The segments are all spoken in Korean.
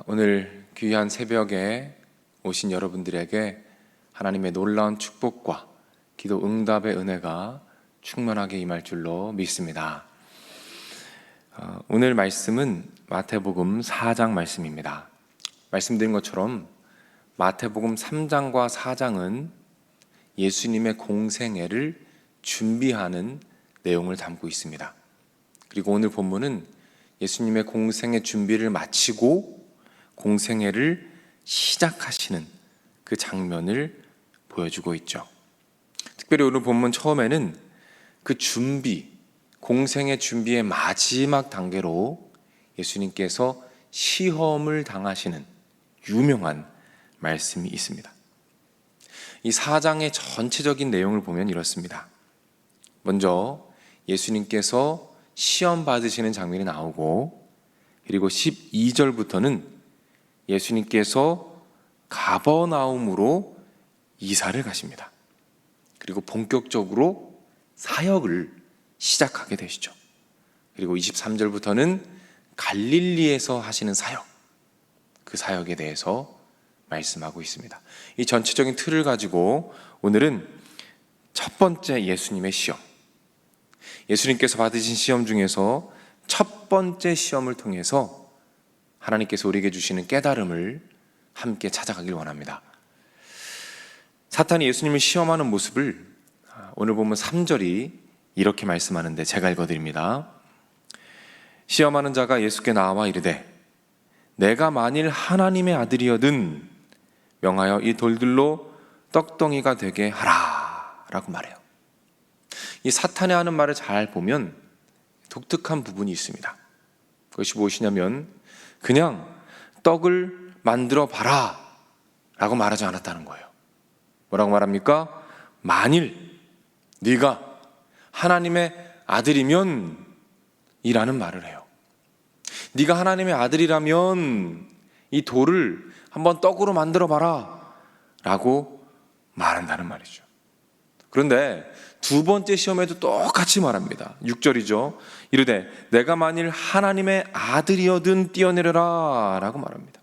오늘 귀한 새벽에 오신 여러분들에게 하나님의 놀라운 축복과 기도 응답의 은혜가 충만하게 임할 줄로 믿습니다. 오늘 말씀은 마태복음 4장 말씀입니다. 말씀드린 것처럼 마태복음 3장과 4장은 예수님의 공생애를 준비하는 내용을 담고 있습니다. 그리고 오늘 본문은 예수님의 공생애 준비를 마치고 공생애를 시작하시는 그 장면을 보여주고 있죠. 특별히 오늘 본문 처음에는 그 준비, 공생애 준비의 마지막 단계로 예수님께서 시험을 당하시는 유명한 말씀이 있습니다. 이 4장의 전체적인 내용을 보면 이렇습니다. 먼저 예수님께서 시험 받으시는 장면이 나오고, 그리고 12절부터는 예수님께서 가버나움으로 이사를 가십니다. 그리고 본격적으로 사역을 시작하게 되시죠. 그리고 23절부터는 갈릴리에서 하시는 사역, 그 사역에 대해서 말씀하고 있습니다. 이 전체적인 틀을 가지고 오늘은 첫 번째 예수님의 시험, 예수님께서 받으신 시험 중에서 첫 번째 시험을 통해서 하나님께서 우리에게 주시는 깨달음을 함께 찾아가길 원합니다. 사탄이 예수님을 시험하는 모습을 오늘 보면 3절이 이렇게 말씀하는데 제가 읽어드립니다. 시험하는 자가 예수께 나와 이르되 내가 만일 하나님의 아들이여든 명하여 이 돌들로 떡덩이가 되게 하라 라고 말해요. 이 사탄이 하는 말을 잘 보면 독특한 부분이 있습니다. 그것이 무엇이냐면 그냥 떡을 만들어 봐라 라고 말하지 않았다는 거예요. 뭐라고 말합니까? 만일 네가 하나님의 아들이면 이라는 말을 해요. 네가 하나님의 아들이라면 이 돌을 한번 떡으로 만들어 봐라 라고 말한다는 말이죠. 그런데 두 번째 시험에도 똑같이 말합니다. 6절이죠. 이르되 내가 만일 하나님의 아들이여든 뛰어내려라 라고 말합니다.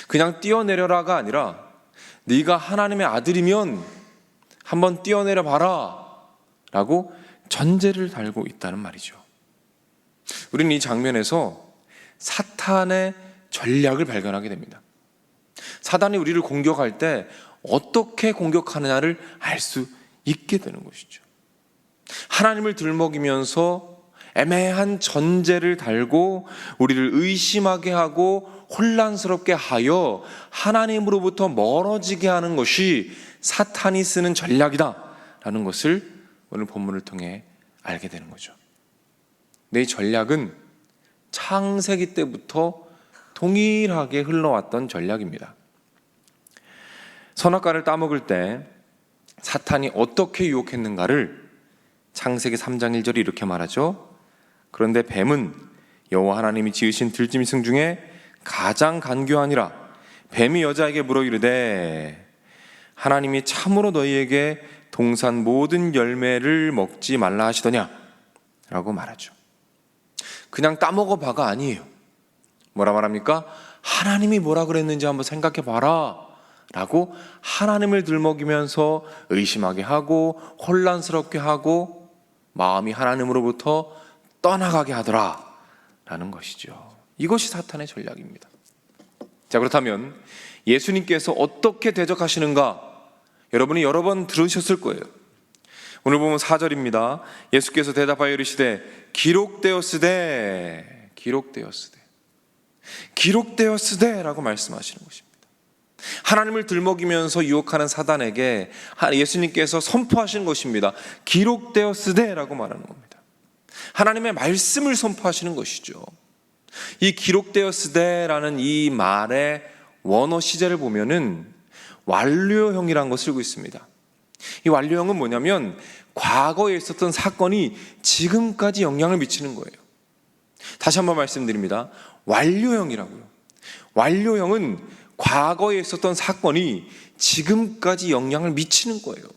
그냥 뛰어내려라가 아니라 네가 하나님의 아들이면 한번 뛰어내려 봐라 라고 전제를 달고 있다는 말이죠. 우리는 이 장면에서 사탄의 전략을 발견하게 됩니다. 사단이 우리를 공격할 때 어떻게 공격하느냐를 알 수 있게 되는 것이죠. 하나님을 들먹이면서 애매한 전제를 달고 우리를 의심하게 하고 혼란스럽게 하여 하나님으로부터 멀어지게 하는 것이 사탄이 쓰는 전략이다라는 것을 오늘 본문을 통해 알게 되는 거죠. 내 전략은 창세기 때부터 동일하게 흘러왔던 전략입니다. 선악과를 따먹을 때 사탄이 어떻게 유혹했는가를 창세기 3장 1절이 이렇게 말하죠. 그런데 뱀은 여호와 하나님이 지으신 들짐승 중에 가장 간교하니라. 뱀이 여자에게 물어 이르되 하나님이 참으로 너희에게 동산 모든 열매를 먹지 말라 하시더냐 라고 말하죠. 그냥 따먹어 봐가 아니에요. 뭐라 말합니까? 하나님이 뭐라 그랬는지 한번 생각해 봐라 라고 하나님을 들먹이면서 의심하게 하고 혼란스럽게 하고 마음이 하나님으로부터 떠나가게 하더라 라는 것이죠. 이것이 사탄의 전략입니다. 자, 그렇다면 예수님께서 어떻게 대적하시는가 여러분이 여러 번 들으셨을 거예요. 오늘 보면 4절입니다. 예수께서 대답하여 이르시되 기록되었으되 라고 말씀하시는 것입니다. 하나님을 들먹이면서 유혹하는 사단에게 예수님께서 선포하신 것입니다. 기록되었으되라고 말하는 겁니다. 하나님의 말씀을 선포하시는 것이죠. 이 기록되었으되라는 이 말의 원어 시제를 보면은 완료형이라는 것을 쓰고 있습니다. 이 완료형은 뭐냐면 과거에 있었던 사건이 지금까지 영향을 미치는 거예요. 다시 한번 말씀드립니다. 완료형이라고요. 완료형은 과거에 있었던 사건이 지금까지 영향을 미치는 거예요.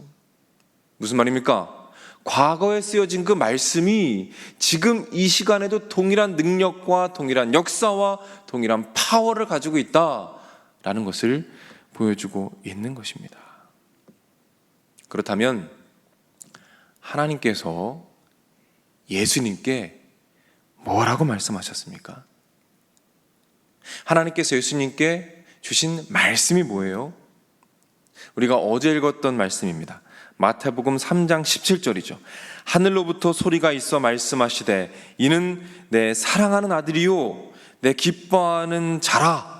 무슨 말입니까? 과거에 쓰여진 그 말씀이 지금 이 시간에도 동일한 능력과 동일한 역사와 동일한 파워를 가지고 있다라는 것을 보여주고 있는 것입니다. 그렇다면 하나님께서 예수님께 뭐라고 말씀하셨습니까? 하나님께서 예수님께 주신 말씀이 뭐예요? 우리가 어제 읽었던 말씀입니다. 마태복음 3장 17절이죠. 하늘로부터 소리가 있어 말씀하시되 이는 내 사랑하는 아들이요 내 기뻐하는 자라.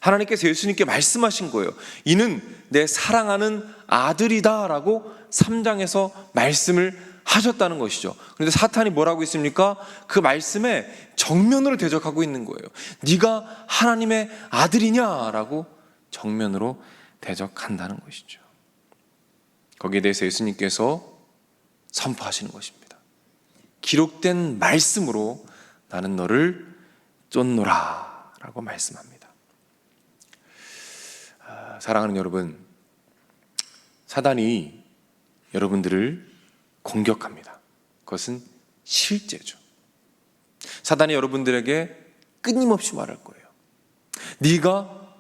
하나님께서 예수님께 말씀하신 거예요. 이는 내 사랑하는 아들이다 라고 3장에서 말씀을 하셨다는 것이죠. 그런데 사탄이 뭐라고 있습니까? 그 말씀에 정면으로 대적하고 있는 거예요. 네가 하나님의 아들이냐라고 정면으로 대적한다는 것이죠. 거기에 대해서 예수님께서 선포하시는 것입니다. 기록된 말씀으로 나는 너를 쫓노라 라고 말씀합니다. 사랑하는 여러분, 사단이 여러분들을 공격합니다. 그것은 실제죠. 사단이 여러분들에게 끊임없이 말할 거예요. 네가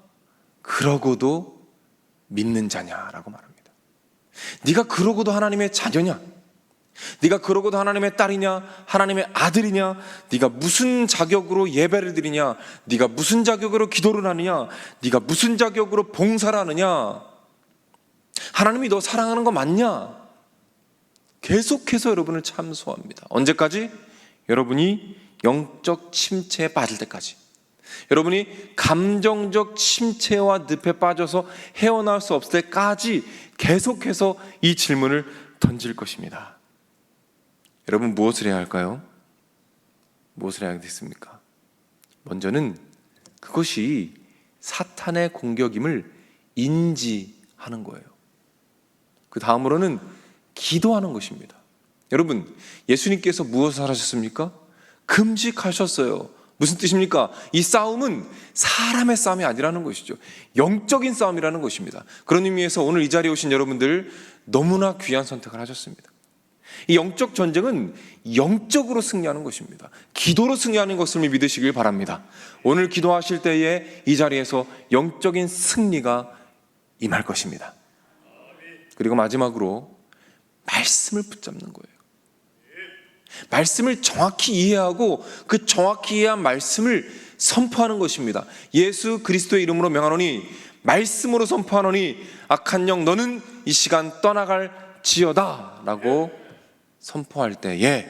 그러고도 믿는 자냐라고 말합니다. 네가 그러고도 하나님의 자녀냐? 네가 그러고도 하나님의 딸이냐? 하나님의 아들이냐? 네가 무슨 자격으로 예배를 드리냐? 네가 무슨 자격으로 기도를 하느냐? 네가 무슨 자격으로 봉사를 하느냐? 하나님이 너 사랑하는 거 맞냐? 계속해서 여러분을 참소합니다. 언제까지? 여러분이 영적 침체에 빠질 때까지. 여러분이 감정적 침체와 늪에 빠져서 헤어나올 수 없을 때까지 계속해서 이 질문을 던질 것입니다. 여러분, 무엇을 해야 할까요? 무엇을 해야 되겠습니까? 먼저는 그것이 사탄의 공격임을 인지하는 거예요. 그 다음으로는 기도하는 것입니다. 여러분, 예수님께서 무엇을 하셨습니까? 금식하셨어요. 무슨 뜻입니까? 이 싸움은 사람의 싸움이 아니라는 것이죠. 영적인 싸움이라는 것입니다. 그런 의미에서 오늘 이 자리에 오신 여러분들 너무나 귀한 선택을 하셨습니다. 이 영적 전쟁은 영적으로 승리하는 것입니다. 기도로 승리하는 것을 믿으시길 바랍니다. 오늘 기도하실 때에 이 자리에서 영적인 승리가 임할 것입니다. 그리고 마지막으로 말씀을 붙잡는 거예요. 말씀을 정확히 이해하고 그 정확히 이해한 말씀을 선포하는 것입니다. 예수 그리스도의 이름으로 명하노니 말씀으로 선포하노니 악한 영 너는 이 시간 떠나갈지어다 라고 선포할 때에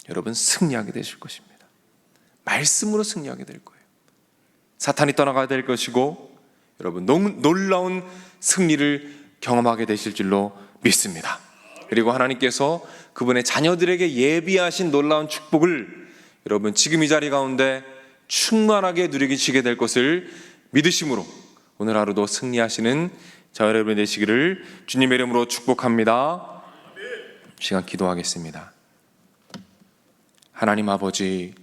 여러분 승리하게 되실 것입니다. 말씀으로 승리하게 될 거예요. 사탄이 떠나가야 될 것이고 여러분 놀라운 승리를 경험하게 되실 줄로 믿습니다. 그리고 하나님께서 그분의 자녀들에게 예비하신 놀라운 축복을 여러분 지금 이 자리 가운데 충만하게 누리시게 될 것을 믿으심으로 오늘 하루도 승리하시는 저 여러분 되시기를 주님의 이름으로 축복합니다. 시간 기도하겠습니다. 하나님 아버지,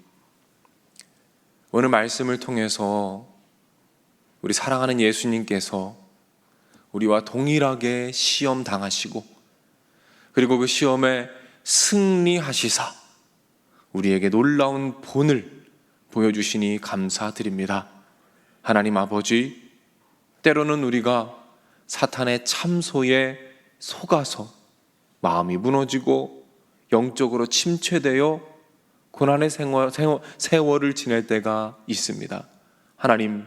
오늘 말씀을 통해서 우리 사랑하는 예수님께서 우리와 동일하게 시험 당하시고 그리고 그 시험에 승리하시사 우리에게 놀라운 본을 보여주시니 감사드립니다. 하나님 아버지, 때로는 우리가 사탄의 참소에 속아서 마음이 무너지고 영적으로 침체되어 고난의 세월을 지낼 때가 있습니다. 하나님,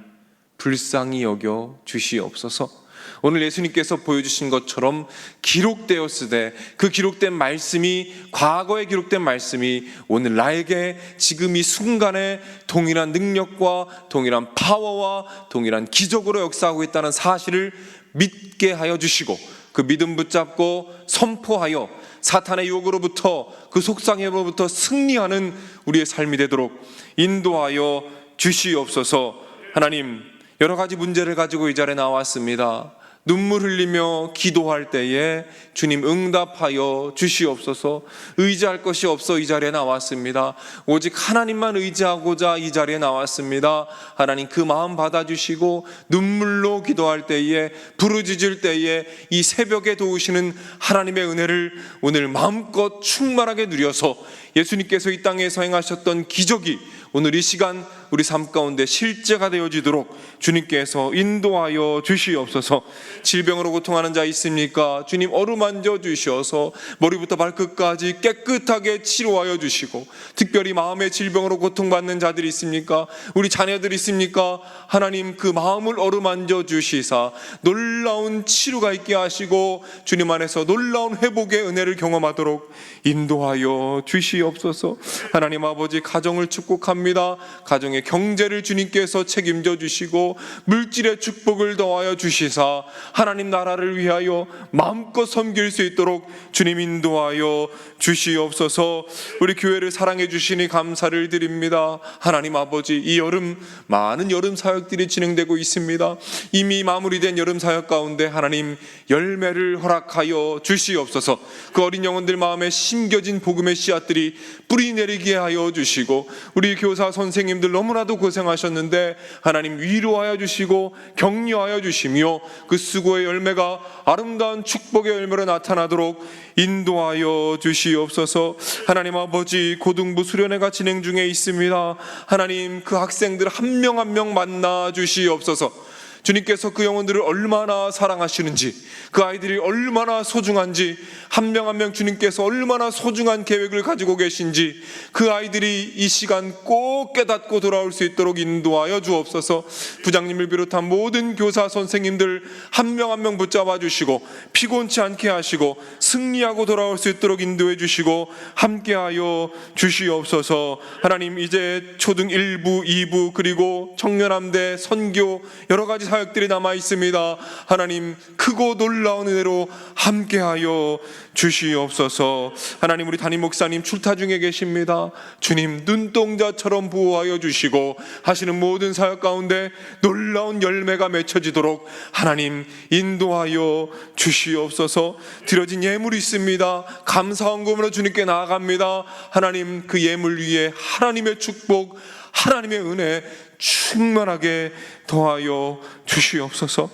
불쌍히 여겨 주시옵소서. 오늘 예수님께서 보여주신 것처럼 기록되었으되 그 기록된 말씀이, 과거에 기록된 말씀이 오늘 나에게 지금 이 순간에 동일한 능력과 동일한 파워와 동일한 기적으로 역사하고 있다는 사실을 믿게 하여 주시고 그 믿음 붙잡고 선포하여 사탄의 유혹으로부터 그 속상함으로부터 승리하는 우리의 삶이 되도록 인도하여 주시옵소서. 하나님, 여러 가지 문제를 가지고 이 자리에 나왔습니다. 눈물 흘리며 기도할 때에 주님 응답하여 주시옵소서. 의지할 것이 없어 이 자리에 나왔습니다. 오직 하나님만 의지하고자 이 자리에 나왔습니다. 하나님 그 마음 받아주시고 눈물로 기도할 때에, 부르짖을 때에 이 새벽에 도우시는 하나님의 은혜를 오늘 마음껏 충만하게 누려서 예수님께서 이 땅에서 행하셨던 기적이 오늘 이 시간 우리 삶 가운데 실제가 되어지도록 주님께서 인도하여 주시옵소서. 질병으로 고통하는 자 있습니까? 주님 어루만져 주셔서 머리부터 발끝까지 깨끗하게 치료하여 주시고, 특별히 마음의 질병으로 고통받는 자들이 있습니까? 우리 자녀들 있습니까? 하나님 그 마음을 어루만져 주시사 놀라운 치료가 있게 하시고 주님 안에서 놀라운 회복의 은혜를 경험하도록 인도하여 주시옵소서. 하나님 아버지, 가정을 축복합니다. 가정의 경제를 주님께서 책임져 주시고 물질의 축복을 더하여 주시사 하나님 나라를 위하여 마음껏 섬길 수 있도록 주님 인도하여 주시옵소서. 우리 교회를 사랑해 주시니 감사를 드립니다. 하나님 아버지, 이 여름 많은 여름 사역들이 진행되고 있습니다. 이미 마무리된 여름 사역 가운데 하나님 열매를 허락하여 주시옵소서. 그 어린 영혼들 마음에 심겨진 복음의 씨앗들이 뿌리 내리게 하여 주시고, 우리 교사 선생님들 너무나도 고생하셨는데 하나님 위로하여 주시고 격려하여 주시며 그 수고의 열매가 아름다운 축복의 열매로 나타나도록 인도하여 주시옵소서. 하나님 아버지, 고등부 수련회가 진행 중에 있습니다. 하나님 그 학생들 한 명 한 명 만나 주시옵소서. 주님께서 그 영혼들을 얼마나 사랑하시는지, 그 아이들이 얼마나 소중한지, 한 명 한 명 주님께서 얼마나 소중한 계획을 가지고 계신지 그 아이들이 이 시간 꼭 깨닫고 돌아올 수 있도록 인도하여 주옵소서. 부장님을 비롯한 모든 교사 선생님들 한 명 한 명 붙잡아 주시고 피곤치 않게 하시고 승리하고 돌아올 수 있도록 인도해 주시고 함께하여 주시옵소서. 하나님, 이제 초등 1부, 2부 그리고 청년함대 선교 여러 가지 사역들이 남아 있습니다. 하나님 크고 놀라운 은혜로 함께하여 주시옵소서. 하나님, 우리 담임 목사님 출타 중에 계십니다. 주님 눈동자처럼 보호하여 주시고 하시는 모든 사역 가운데 놀라운 열매가 맺혀지도록 하나님 인도하여 주시옵소서. 드려진 예물이 있습니다. 감사헌금으로 주님께 나아갑니다. 하나님 그 예물 위에 하나님의 축복, 하나님의 은혜 충만하게 더하여 주시옵소서.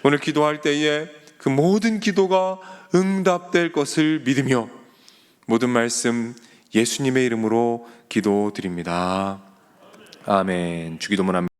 오늘 기도할 때에 그 모든 기도가 응답될 것을 믿으며 모든 말씀 예수님의 이름으로 기도드립니다. 아멘. 주기도문 합니다.